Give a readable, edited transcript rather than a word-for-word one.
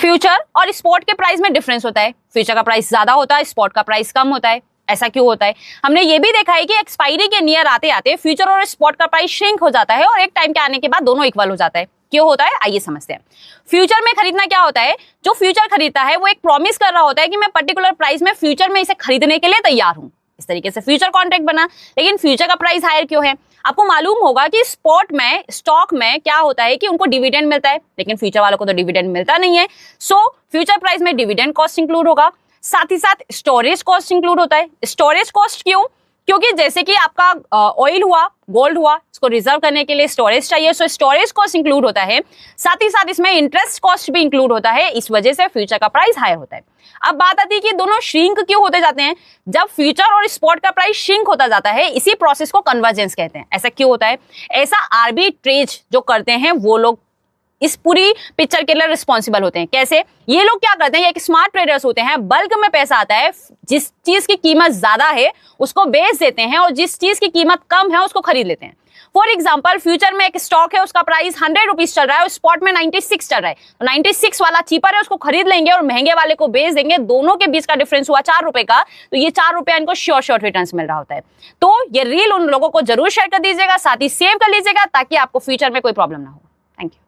Future और spot के price में डिफरेंस होता है, फ्यूचर का प्राइस ज्यादा होता है, स्पॉट का प्राइस कम होता है। ऐसा क्यों होता है? हमने ये भी देखा है कि एक्सपायरी के नियर आते आते फ्यूचर और स्पॉट का प्राइस श्रिंक हो जाता है और एक टाइम के आने के बाद दोनों इक्वल हो जाता है। क्यों होता है, आइए समझते हैं। फ्यूचर में खरीदना क्या होता है, जो फ्यूचर खरीदता है वो एक प्रॉमिस कर रहा होता है कि मैं पर्टिकुलर प्राइस में फ्यूचर में इसे खरीदने के लिए तैयार हूं, इस तरीके से फ्यूचर कॉन्ट्रैक्ट बना। लेकिन फ्यूचर का प्राइस हायर क्यों है? आपको मालूम होगा कि स्पॉट में, स्टॉक में क्या होता है कि उनको डिविडेंड मिलता है, लेकिन फ्यूचर वालों को तो डिविडेंड मिलता नहीं है। सो फ्यूचर प्राइस में डिविडेंड कॉस्ट इंक्लूड होगा, साथ ही साथ स्टोरेज कॉस्ट इंक्लूड होता है। स्टोरेज कॉस्ट क्यों? क्योंकि जैसे कि आपका ऑयल हुआ, गोल्ड हुआ, इसको रिजर्व करने के लिए स्टोरेज चाहिए, सो स्टोरेज कॉस्ट इंक्लूड होता है। साथ ही साथ इसमें इंटरेस्ट कॉस्ट भी इंक्लूड होता है, इस वजह से फ्यूचर का प्राइस हायर होता है। अब बात आती है कि दोनों श्रिंक क्यों होते जाते हैं? जब फ्यूचर और स्पॉट का प्राइस श्रिंक होता जाता है, इसी प्रोसेस को कन्वर्जेंस कहते हैं। ऐसा क्यों होता है? ऐसा आर्बिट्रेज जो करते हैं वो लोग इस पूरी पिक्चर के लिए रिस्पॉन्सिबल होते हैं। कैसे? ये लोग क्या करते हैं, ये एक स्मार्ट ट्रेडर्स होते हैं, बल्क में पैसा आता है, जिस चीज की कीमत ज्यादा है उसको बेच देते हैं और जिस चीज की कीमत कम है उसको खरीद लेते हैं। फॉर एग्जाम्पल, फ्यूचर में एक स्टॉक है, उसका प्राइस 100 रुपीज चल रहा है और स्पॉट में 96 चल रहा है, तो 96 वाला चीपर है, उसको खरीद लेंगे और महंगे वाले को बेच देंगे। दोनों के बीच का डिफरेंस हुआ 4 रुपए का, तो ये 4 रुपया इनको श्योर रिटर्न्स मिल रहा होता है। तो ये रील उन लोगों को जरूर शेयर कर दीजिएगा, साथ ही सेव कर लीजिएगा ताकि आपको फ्यूचर में कोई प्रॉब्लम ना हो। Thank you.